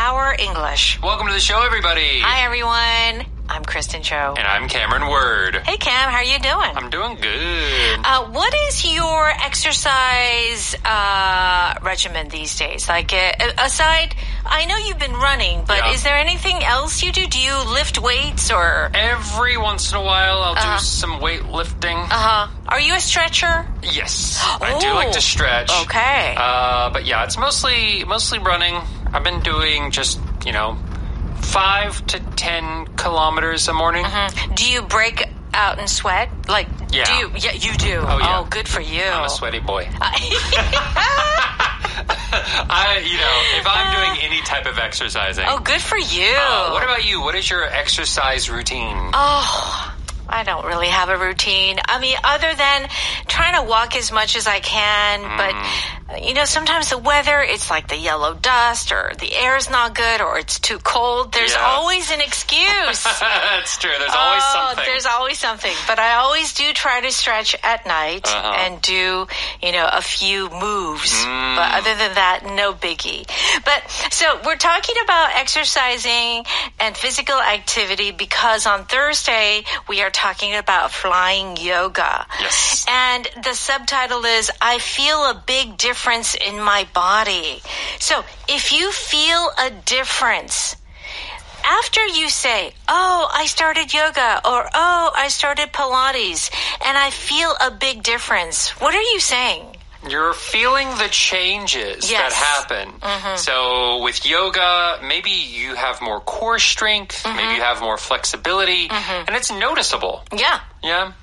Power English. Welcome to the show, everybody. Hi, everyone. I'm Kristen Cho. And I'm Cameron Word. Hey, Cam. How are you doing? I'm doing good. What is your exercise regimen these days? Like, aside, I know you've been running, but is there anything else you do? Do you lift weights or? Every once in a while, I'll do some weightlifting. Are you a stretcher? Yes. I do like to stretch. Okay. But yeah, it's mostly running. I've been doing just, 5 to 10 kilometers a morning. Do you break out in sweat? Like, yeah. You do. Oh, yeah. Oh, good for you. I'm a sweaty boy. If I'm doing any type of exercising. Oh, good for you. What about you? What is your exercise routine? Oh, I don't really have a routine. I mean, other than trying to walk as much as I can, but sometimes the weather, it's like the yellow dust or the air's not good or it's too cold. There's always an excuse. That's true. There's always something. There's always something. But I always do try to stretch at night and do, a few moves. But other than that, no biggie. But so we're talking about exercising and physical activity because on Thursday we are talking about flying yoga. Yes. And the subtitle is, I feel a big difference in my body. So if you feel a difference, after you say, oh, I started yoga, or oh, I started Pilates, and I feel a big difference, what are you saying? You're feeling the changes that happen. So with yoga, maybe you have more core strength, maybe you have more flexibility, and it's noticeable. Yeah. Yeah.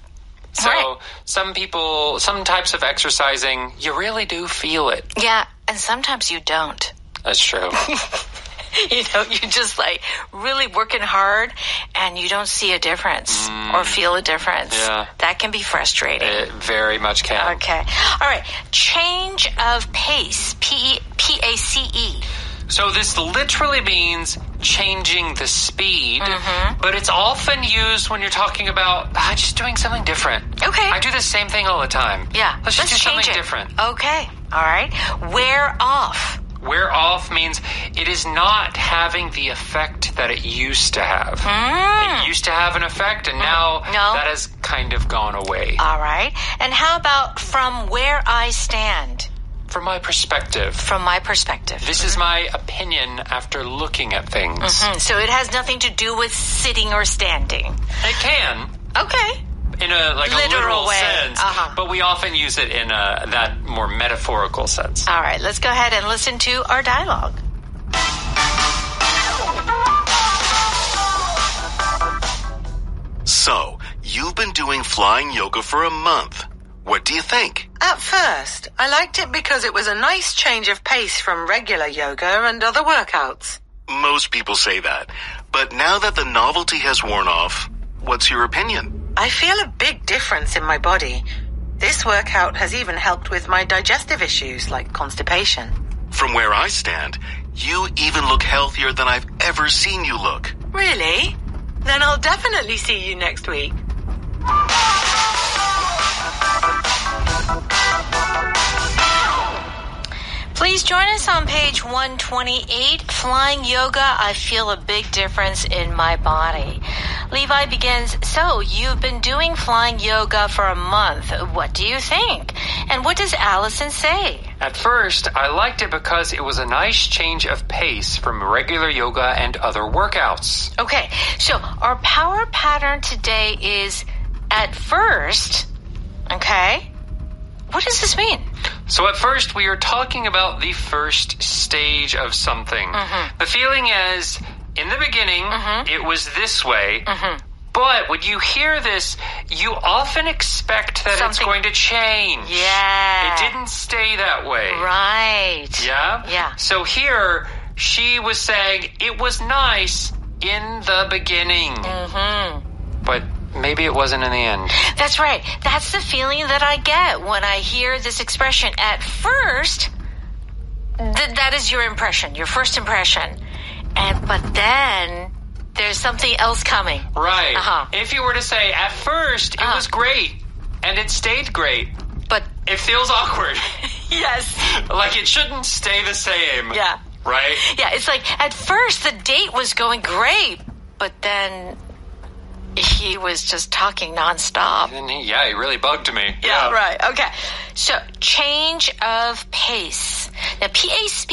So some types of exercising, you really do feel it. Yeah, and sometimes you don't. That's true. You're just like really working hard and you don't see a difference or feel a difference. Yeah. That can be frustrating. It very much can. Okay. All right. Change of pace. P-A-C-E. So this literally means changing the speed, but it's often used when you're talking about just doing something different. Okay. I do the same thing all the time. Yeah. Let's just do change something it. different. Okay. All right. Wear off. Wear off means it is not having the effect that it used to have. It used to have an effect, and now that has kind of gone away. All right. And how about from where I stand? From my perspective. From my perspective. This is my opinion after looking at things. So it has nothing to do with sitting or standing. It can. Okay. In a literal way. sense, but we often use it in that more metaphorical sense. All right, let's go ahead and listen to our dialogue. So, you've been doing flying yoga for a month. What do you think? At first, I liked it because it was a nice change of pace from regular yoga and other workouts. Most people say that. But now that the novelty has worn off, what's your opinion? I feel a big difference in my body. This workout has even helped with my digestive issues like constipation. From where I stand, you even look healthier than I've ever seen you look. Really? Then I'll definitely see you next week. Please join us on page 128, Flying Yoga, I Feel a Big Difference in My Body. Levi begins, so you've been doing flying yoga for a month. What do you think? And what does Allison say? At first, I liked it because it was a nice change of pace from regular yoga and other workouts. Okay, so our power pattern today is at first, okay? What does this mean? So at first, we are talking about the first stage of something. The feeling is, in the beginning, it was this way. But when you hear this, you often expect that it's going to change. Yeah. It didn't stay that way. Right. Yeah? Yeah. So here, she was saying it was nice in the beginning. But maybe it wasn't in the end. That's right. That's the feeling that I get when I hear this expression. At first, that is your impression, your first impression. But then there's something else coming. Right. If you were to say, at first, it was great, and it stayed great. But it feels awkward. Yes. Like it shouldn't stay the same. Yeah. Right? Yeah, it's like at first the date was going great, but then he was just talking nonstop. And he really bugged me. Yeah, right. Okay. So, change of pace. Now, PACE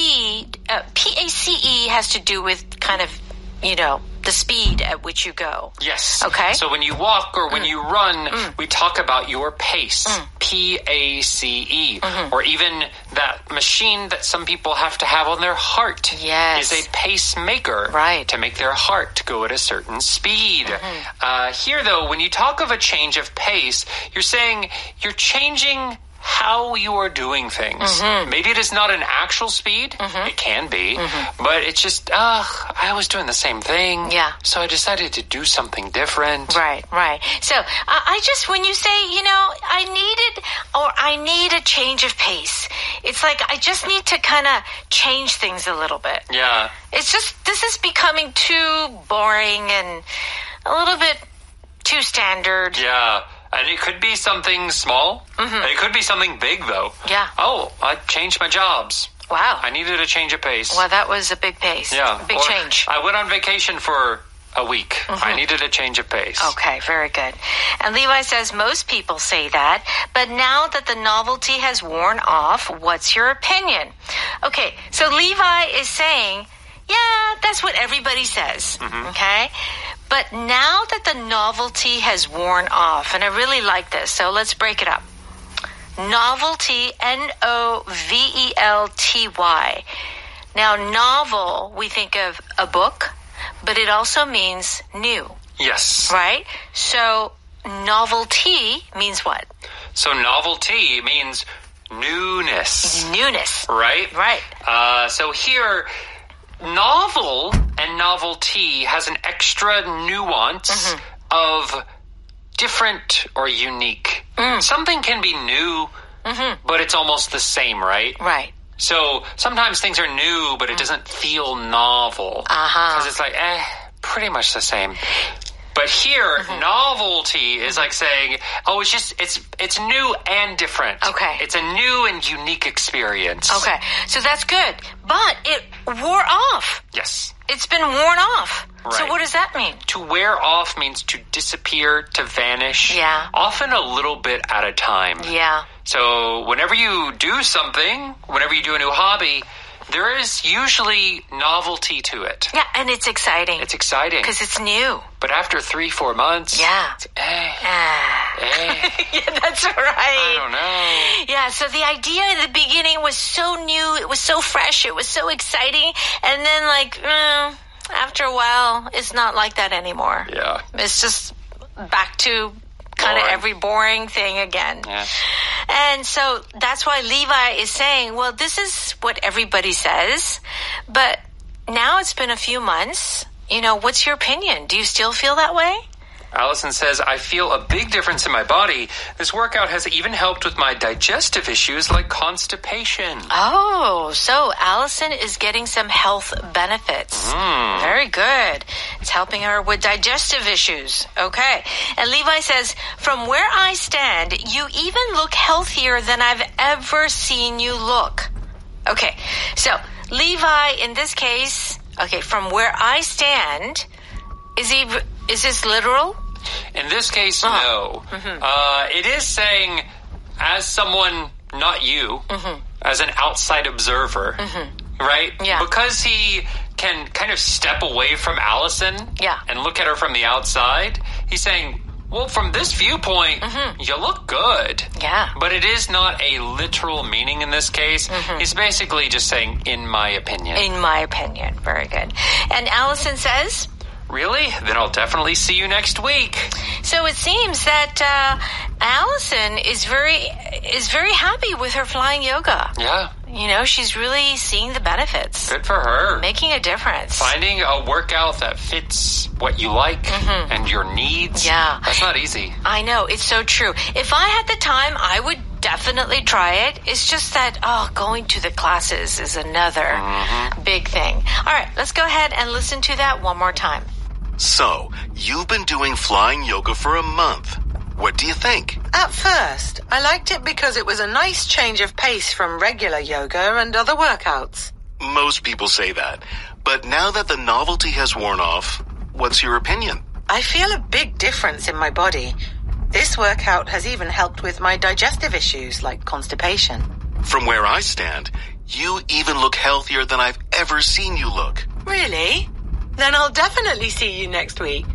has to do with kind of, the speed at which you go. Yes. Okay. So when you walk or when you run, we talk about your pace. PACE. Or even that machine that some people have to have on their heart. Yes. Is a pacemaker. Right. To make their heart go at a certain speed. Here, though, when you talk of a change of pace, you're saying you're changing how you are doing things. Maybe it is not an actual speed. It can be. But it's just, I was doing the same thing. Yeah. So I decided to do something different. Right. So I just, when you say, I need a change of pace, it's like I just need to kind of change things a little bit. Yeah. It's just, this is becoming too boring and a little bit too standard. Yeah. And it could be something small. And it could be something big, though. Yeah. Oh, I changed my jobs. Wow. I needed a change of pace. Well, that was a big pace. Yeah. Big change. I went on vacation for a week. I needed a change of pace. Okay, very good. And Levi says most people say that, but now that the novelty has worn off, what's your opinion? Okay, so Levi is saying, yeah, that's what everybody says. Okay? But now that the novelty has worn off, and I really like this, so let's break it up. Novelty, Novelty. Now, novel, we think of a book, but it also means new. Yes. Right? So, novelty means what? So, novelty means newness. Newness. Right? Right. So here, novel and novelty has an extra nuance of different or unique. Something can be new, but it's almost the same, right? Right. So sometimes things are new, but it doesn't feel novel. Because it's like, pretty much the same. But here, novelty is like saying, oh, it's new and different. Okay. It's a new and unique experience. Okay. So that's good. But it wore off. Yes. It's been worn off. Right. So what does that mean? To wear off means to disappear, to vanish. Yeah. Often a little bit at a time. Yeah. So whenever you do something, whenever you do a new hobby, there is usually novelty to it. Yeah, and it's exciting. It's exciting. Because it's new. But after 3-4 months, yeah. It's, Yeah, that's right. I don't know. Yeah, so the idea in the beginning was so new, it was so fresh, it was so exciting, and then after a while, it's not like that anymore. Yeah. It's just back to kind of every boring thing again. Yeah. And so that's why Levi is saying, well, this is what everybody says, but now it's been a few months. What's your opinion? Do you still feel that way? Allison says, I feel a big difference in my body. This workout has even helped with my digestive issues like constipation. Oh, so Allison is getting some health benefits. Very good. It's helping her with digestive issues. Okay. And Levi says, from where I stand, you even look healthier than I've ever seen you look. Okay. So Levi, in this case, from where I stand, is this literal? In this case, no. It is saying, as someone, not you, as an outside observer, right? Yeah. Because he can kind of step away from Allison and look at her from the outside, he's saying, well, from this viewpoint, you look good. Yeah. But it is not a literal meaning in this case. He's basically just saying, in my opinion. In my opinion. Very good. And Allison says... Really? Then I'll definitely see you next week. So it seems that Allison is very happy with her flying yoga. Yeah. She's really seeing the benefits. Good for her. Making a difference. Finding a workout that fits what you like and your needs. Yeah. That's not easy. I know. It's so true. If I had the time, I would definitely try it. It's just that, going to the classes is another big thing. All right. Let's go ahead and listen to that one more time. So, you've been doing flying yoga for a month. What do you think? At first, I liked it because it was a nice change of pace from regular yoga and other workouts. Most people say that. But now that the novelty has worn off, what's your opinion? I feel a big difference in my body. This workout has even helped with my digestive issues like constipation. From where I stand, you even look healthier than I've ever seen you look. Really? Then I'll definitely see you next week.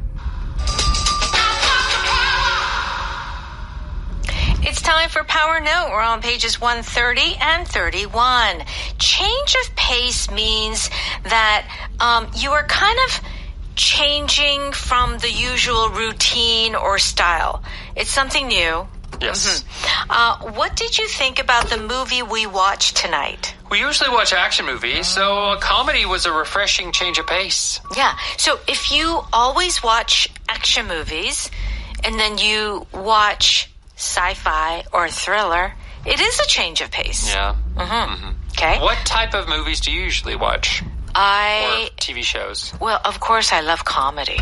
It's time for Power Note. We're on pages 130 and 31. Change of pace means that you are kind of changing from the usual routine or style. It's something new. Yes. Mm-hmm. What did you think about the movie we watched tonight? We usually watch action movies, so a comedy was a refreshing change of pace. Yeah. So if you always watch action movies and then you watch sci-fi or thriller, it is a change of pace. Yeah. Okay. What type of movies do you usually watch? Or TV shows? Well, of course, I love comedy.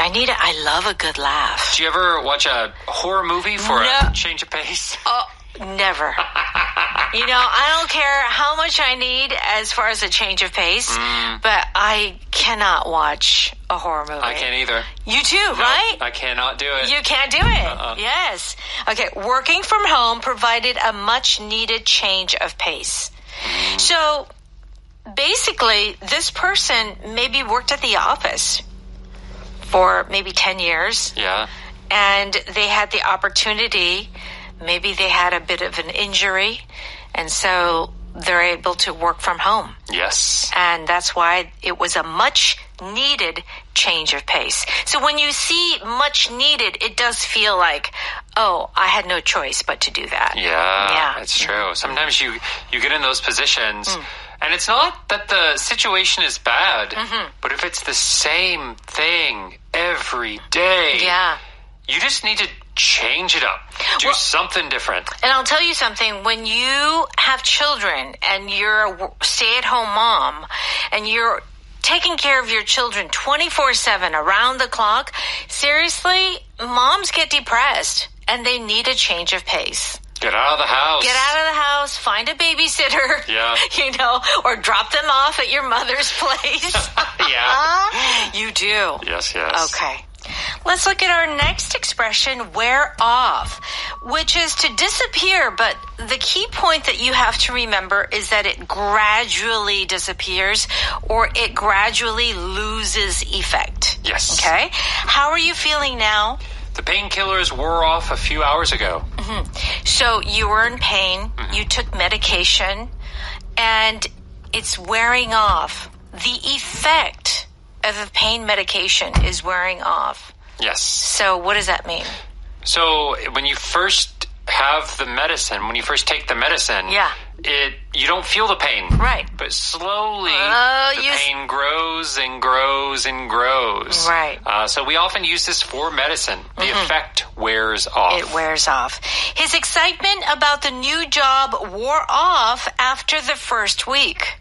I love a good laugh. Do you ever watch a horror movie for a change of pace? Oh, never. I don't care how much I need as far as a change of pace, but I cannot watch a horror movie. I can't either. You too, right? I cannot do it. You can't do it. Yes. Okay, working from home provided a much-needed change of pace. So, basically, this person maybe worked at the office for maybe 10 years. Yeah. And they had the opportunity, maybe they had a bit of an injury, and so they're able to work from home. Yes. And that's why it was a much needed change of pace. So when you see much needed, it does feel like, oh, I had no choice but to do that. Yeah. That's true. Sometimes you get in those positions, and it's not that the situation is bad, but if it's the same thing every day, you just need to change it up. Do something different. And I'll tell you something. When you have children and you're a stay-at-home mom and you're taking care of your children 24/7 around the clock, seriously, moms get depressed and they need a change of pace. Get out of the house. Get out of the house. Find a babysitter. Yeah. Or drop them off at your mother's place. Yeah. You do. Yes. Okay. Let's look at our next expression, wear off, which is to disappear. But the key point that you have to remember is that it gradually disappears or it gradually loses effect. Yes. Okay. How are you feeling now? The painkillers wore off a few hours ago. So you were in pain, you took medication, and it's wearing off. The effect of the pain medication is wearing off. Yes. So what does that mean? So when you first have the medicine, when you first take the medicine, you don't feel the pain. Right. But slowly the pain grows and grows and grows. Right. So we often use this for medicine. The effect wears off. It wears off. His excitement about the new job wore off after the first week.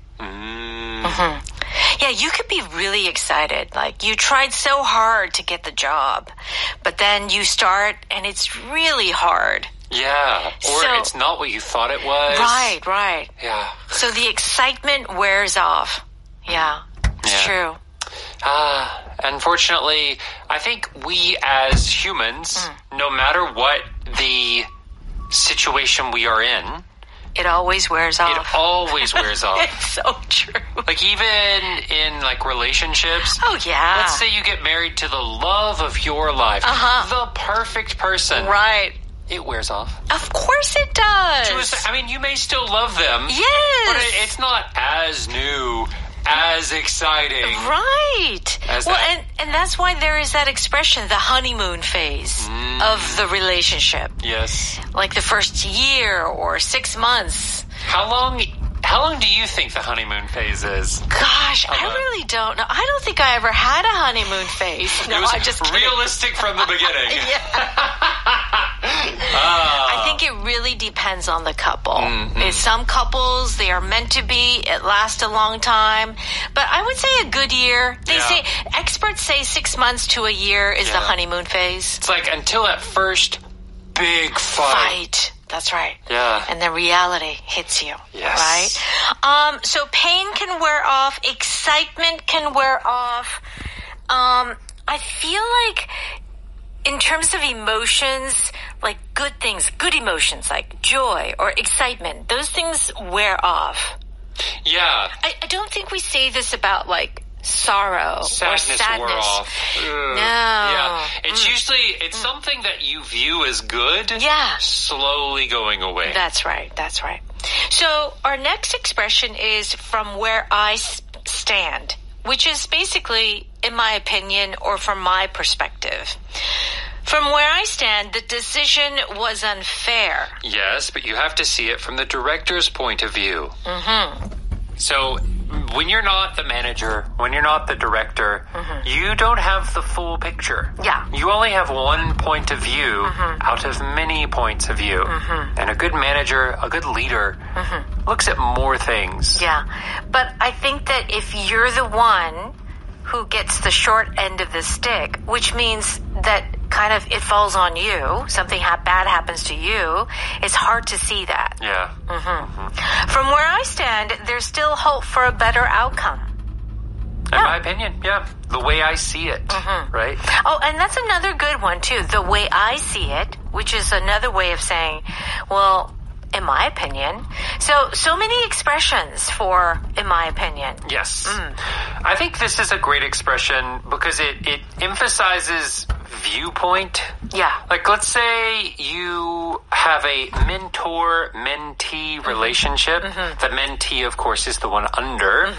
Yeah, you could be really excited. Like, you tried so hard to get the job, but then you start and it's really hard. Yeah, or it's not what you thought it was. Right. Yeah. So the excitement wears off. Yeah, it's true. Unfortunately, I think we as humans, no matter what the situation we are in, it always wears off. It always wears off. It's so true. Like, even in, relationships. Oh, yeah. Let's say you get married to the love of your life. The perfect person. Right. It wears off. Of course it does. You may still love them. Yes. But it's not as new, as exciting. Right. And that's why there is that expression, the honeymoon phase of the relationship. Yes. Like the first year or 6 months. How long do you think the honeymoon phase is? Gosh, I really don't know. I don't think I ever had a honeymoon phase. No, it was I'm just realistic from the beginning. I think it really depends on the couple. In some couples, they are meant to be. It lasts a long time. But I would say a good year. Experts say 6 months to a year is the honeymoon phase. It's like until that first big fight. That's right. Yeah. And then reality hits you. Yes. Right? So pain can wear off. Excitement can wear off. I feel like in terms of emotions, like good things, good emotions like joy or excitement, those things wear off. Yeah. I don't think we say this about like sorrow Sadness or sadness. Wear off. No. Yeah. It's usually, something that you view as good. Yeah. Slowly going away. That's right. That's right. So our next expression is from where I stand, which is basically, in my opinion, or from my perspective. From where I stand, the decision was unfair. Yes, but you have to see it from the director's point of view. So when you're not the manager, when you're not the director, you don't have the full picture. Yeah. You only have one point of view out of many points of view. And a good manager, a good leader, looks at more things. Yeah. But I think that if you're the one who gets the short end of the stick, which means that kind of it falls on you, something bad happens to you, it's hard to see that. Yeah. From where I stand, there's still hope for a better outcome. In my opinion, yeah. The way I see it, right? Oh, and that's another good one, too. The way I see it, which is another way of saying, well, in my opinion. So many expressions for, in my opinion. Yes. I think this is a great expression because it emphasizes viewpoint. Yeah. Like, let's say you have a mentor-mentee relationship. The mentee, of course, is the one under.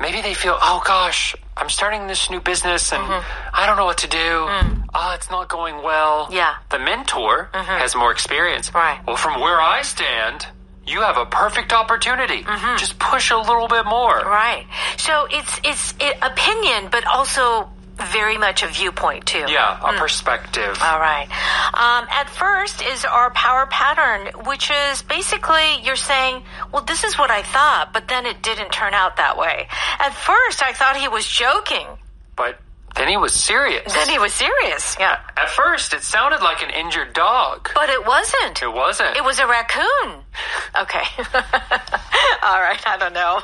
Maybe they feel, oh gosh, I'm starting this new business and I don't know what to do. Oh, it's not going well. Yeah. The mentor has more experience. Right. Well, from where I stand, you have a perfect opportunity. Just push a little bit more. Right. So it's opinion, but also very much a viewpoint, too. Yeah, a perspective. All right. At first is our power pattern, which is basically you're saying, well, this is what I thought, but then it didn't turn out that way. At first, I thought he was joking. But then he was serious. Yeah. At first, it sounded like an injured dog. But it wasn't. It wasn't. It was a raccoon. Okay. All right, I don't know.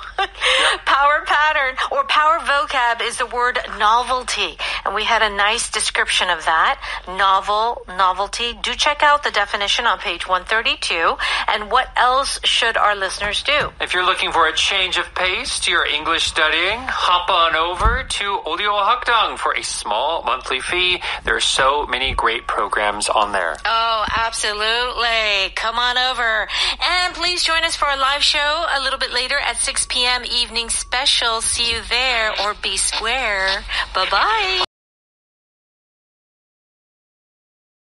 Power pattern or power vocab is the word novelty. And we had a nice description of that. Novelty. Do check out the definition on page 132. And what else should our listeners do? If you're looking for a change of pace to your English studying, hop on over to Audio Hakdang for a small monthly fee. There are so many great programs on there. Oh, absolutely. Come on over. And please join us for a live show a little bit later at 6 p.m. evening special. See you there or be square. Bye-bye.